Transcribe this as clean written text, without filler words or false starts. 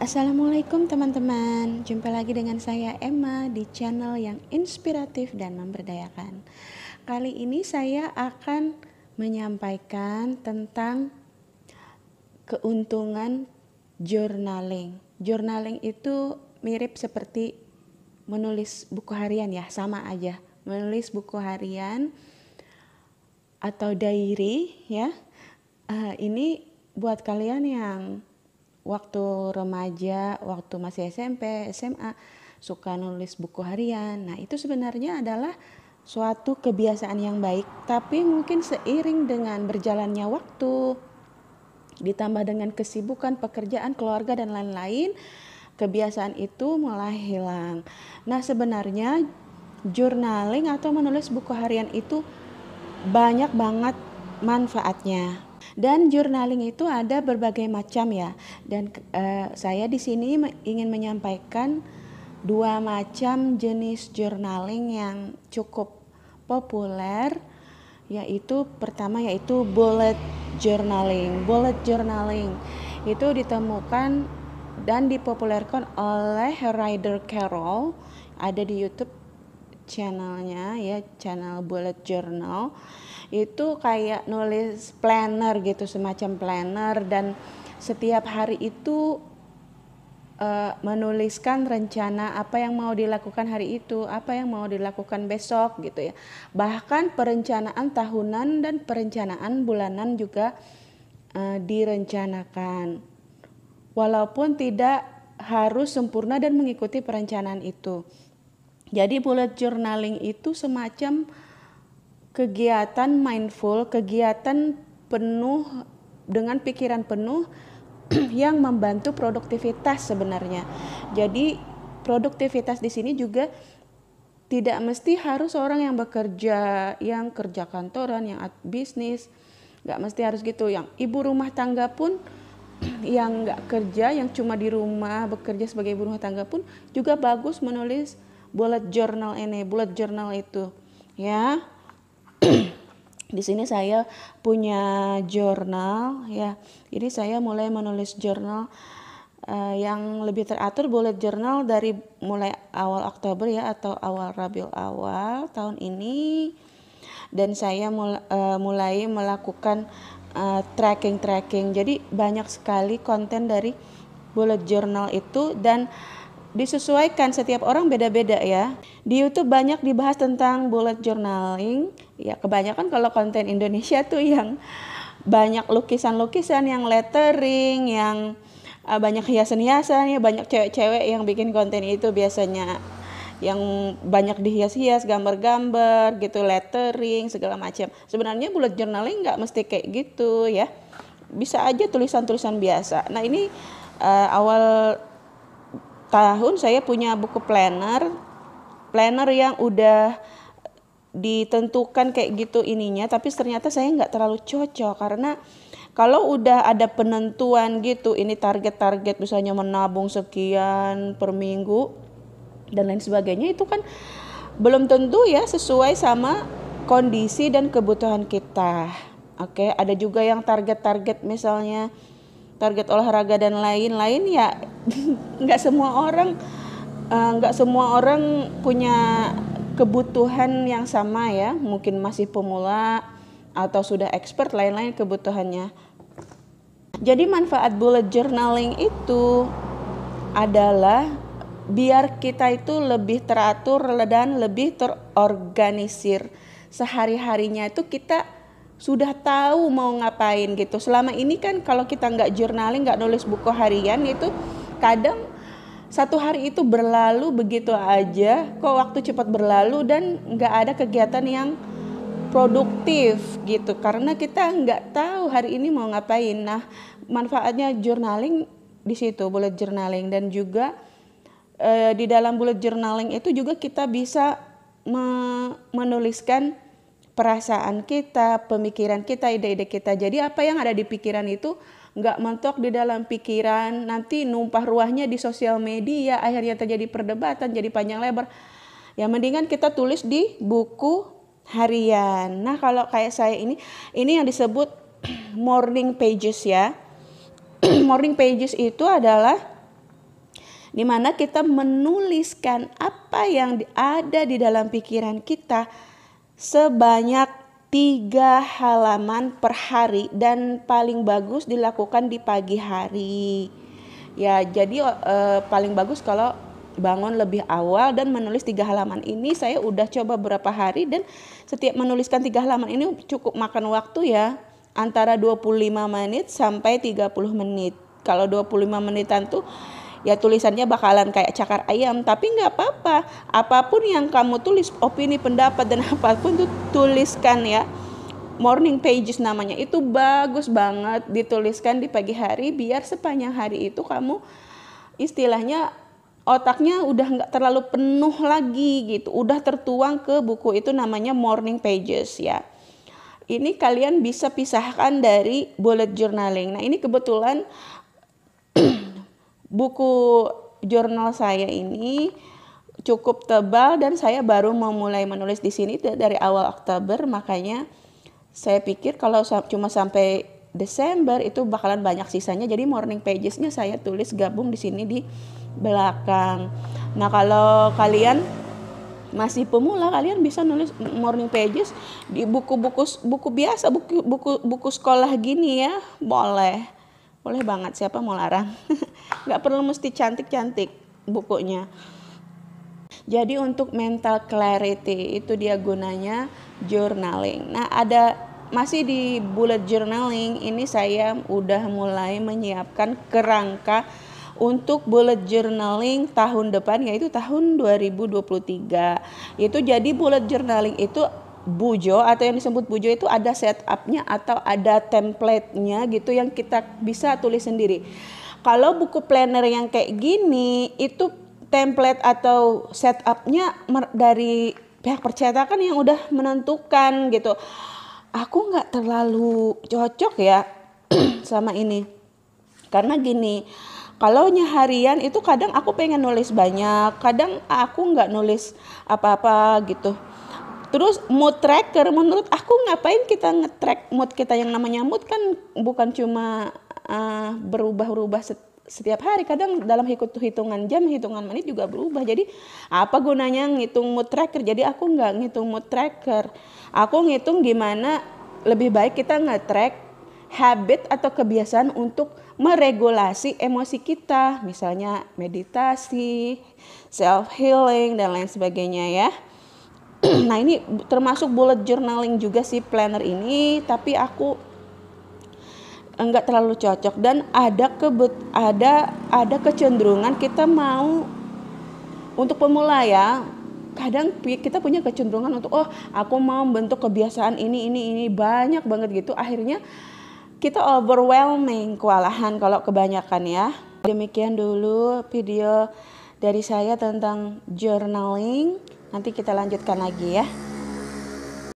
Assalamualaikum teman-teman, jumpa lagi dengan saya Emma di channel yang inspiratif dan memberdayakan. Kali ini saya akan menyampaikan tentang keuntungan journaling. Journaling itu mirip seperti menulis buku harian ya, sama aja. Menulis buku harian atau diary ya. Ini buat kalian yang waktu remaja, waktu masih SMP, SMA, suka nulis buku harian. Nah, itu sebenarnya adalah suatu kebiasaan yang baik, tapi mungkin seiring dengan berjalannya waktu, ditambah dengan kesibukan, pekerjaan, keluarga, dan lain-lain, kebiasaan itu mulai hilang. Nah, sebenarnya journaling atau menulis buku harian itu banyak banget manfaatnya. Dan journaling itu ada berbagai macam ya. Dan saya di sini ingin menyampaikan dua macam jenis journaling yang cukup populer, yaitu pertama yaitu bullet journaling. Bullet journaling itu ditemukan dan dipopulerkan oleh Ryder Carroll, ada di YouTube channelnya ya, channel Bullet Journal. Itu kayak nulis planner gitu, semacam planner, dan setiap hari itu menuliskan rencana apa yang mau dilakukan hari itu, apa yang mau dilakukan besok gitu ya. Bahkan perencanaan tahunan dan perencanaan bulanan juga direncanakan. Walaupun tidak harus sempurna dan mengikuti perencanaan itu. Jadi bullet journaling itu semacam kegiatan mindful, kegiatan penuh dengan pikiran penuh yang membantu produktivitas sebenarnya. Jadi produktivitas di sini juga tidak mesti harus orang yang bekerja, yang kerja kantoran, yang bisnis, nggak mesti harus gitu. Yang ibu rumah tangga pun, yang nggak kerja, yang cuma di rumah bekerja sebagai ibu rumah tangga pun juga bagus menulis bullet journal ini, bullet journal itu, ya. Di sini saya punya jurnal ya. Ini saya mulai menulis jurnal yang lebih teratur, bullet journal dari mulai awal Oktober ya, atau awal Rabiul Awal tahun ini. Dan saya mulai melakukan tracking. Jadi banyak sekali konten dari bullet journal itu, dan disesuaikan, setiap orang beda-beda ya. Di YouTube banyak dibahas tentang bullet journaling. Ya, kebanyakan kalau konten Indonesia tuh yang banyak lukisan-lukisan, yang lettering, yang banyak hiasan-hiasan ya, banyak cewek-cewek yang bikin konten itu biasanya. Yang banyak dihias-hias, gambar-gambar gitu, lettering, segala macam. Sebenarnya bullet journaling nggak mesti kayak gitu ya. Bisa aja tulisan-tulisan biasa. Nah, ini awal tahun saya punya buku planner yang udah ditentukan kayak gitu ininya, tapi ternyata saya nggak terlalu cocok, karena kalau udah ada penentuan gitu, ini target misalnya menabung sekian per minggu dan lain sebagainya, itu kan belum tentu ya sesuai sama kondisi dan kebutuhan kita. Oke, ada juga yang target misalnya target olahraga dan lain-lain ya. nggak semua orang punya kebutuhan yang sama ya, mungkin masih pemula atau sudah expert, lain-lain kebutuhannya. Jadi manfaat bullet journaling itu adalah biar kita itu lebih teratur dan lebih terorganisir. Sehari-harinya itu kita sudah tahu mau ngapain gitu. Selama ini kan kalau kita nggak journaling, nggak nulis buku harian, itu kadang satu hari itu berlalu begitu aja, kok waktu cepat berlalu dan nggak ada kegiatan yang produktif gitu, karena kita nggak tahu hari ini mau ngapain. Nah, manfaatnya journaling di situ, bullet journaling. Dan juga di dalam bullet journaling itu juga kita bisa menuliskan perasaan kita, pemikiran kita, ide-ide kita. Jadi apa yang ada di pikiran itu nggak mentok di dalam pikiran, nanti numpah ruahnya di sosial media, akhirnya terjadi perdebatan, jadi panjang lebar. Ya mendingan kita tulis di buku harian. Nah, kalau kayak saya ini yang disebut morning pages ya. Morning pages itu adalah dimana kita menuliskan apa yang ada di dalam pikiran kita sebanyak 3 halaman per hari, dan paling bagus dilakukan di pagi hari. Ya, jadi paling bagus kalau bangun lebih awal dan menulis 3 halaman ini. Saya udah coba beberapa hari dan setiap menuliskan 3 halaman ini cukup makan waktu ya, antara 25 menit sampai 30 menit. Kalau 25 menitan tuh ya tulisannya bakalan kayak cakar ayam, tapi nggak apa-apa. Apapun yang kamu tulis, opini, pendapat, dan apapun tuh tuliskan ya. Morning pages namanya, itu bagus banget dituliskan di pagi hari, biar sepanjang hari itu kamu istilahnya otaknya udah nggak terlalu penuh lagi gitu, udah tertuang ke buku itu, namanya morning pages ya. Ini kalian bisa pisahkan dari bullet journaling. Nah ini kebetulan buku jurnal saya ini cukup tebal dan saya baru memulai menulis di sini dari awal Oktober, makanya saya pikir kalau cuma sampai Desember itu bakalan banyak sisanya. Jadi morning pagesnya saya tulis gabung di sini di belakang. Nah kalau kalian masih pemula, kalian bisa nulis morning pages di buku biasa, buku sekolah gini ya, boleh banget, siapa mau larang. Nggak perlu mesti cantik-cantik bukunya. Jadi untuk mental clarity itu dia gunanya journaling. Nah masih di bullet journaling ini saya udah mulai menyiapkan kerangka untuk bullet journaling tahun depan, yaitu tahun 2023. Itu jadi bullet journaling itu bujo atau yang disebut bujo itu ada setupnya atau ada template-nya gitu yang kita bisa tulis sendiri. Kalau buku planner yang kayak gini itu template atau setupnya dari pihak percetakan yang udah menentukan gitu. Aku nggak terlalu cocok ya sama ini, karena gini, kalau harian itu kadang aku pengen nulis banyak, kadang aku nggak nulis apa-apa gitu. Terus mood tracker, menurut aku ngapain kita nge-track mood kita? Yang namanya mood kan bukan cuma berubah-ubah setiap hari, kadang dalam hitungan jam, hitungan menit juga berubah. Jadi apa gunanya ngitung mood tracker? Jadi aku nggak ngitung mood tracker. Aku ngitung gimana lebih baik kita nge-track habit atau kebiasaan untuk meregulasi emosi kita. Misalnya meditasi, self healing dan lain sebagainya ya. Nah ini termasuk bullet journaling juga sih planner ini, tapi aku enggak terlalu cocok dan ada kecenderungan kita mau untuk pemula ya. Kadang kita punya kecenderungan untuk aku mau membentuk kebiasaan ini banyak banget gitu. Akhirnya kita overwhelming, kewalahan kalau kebanyakan ya. Demikian dulu video dari saya tentang journaling. Nanti kita lanjutkan lagi ya.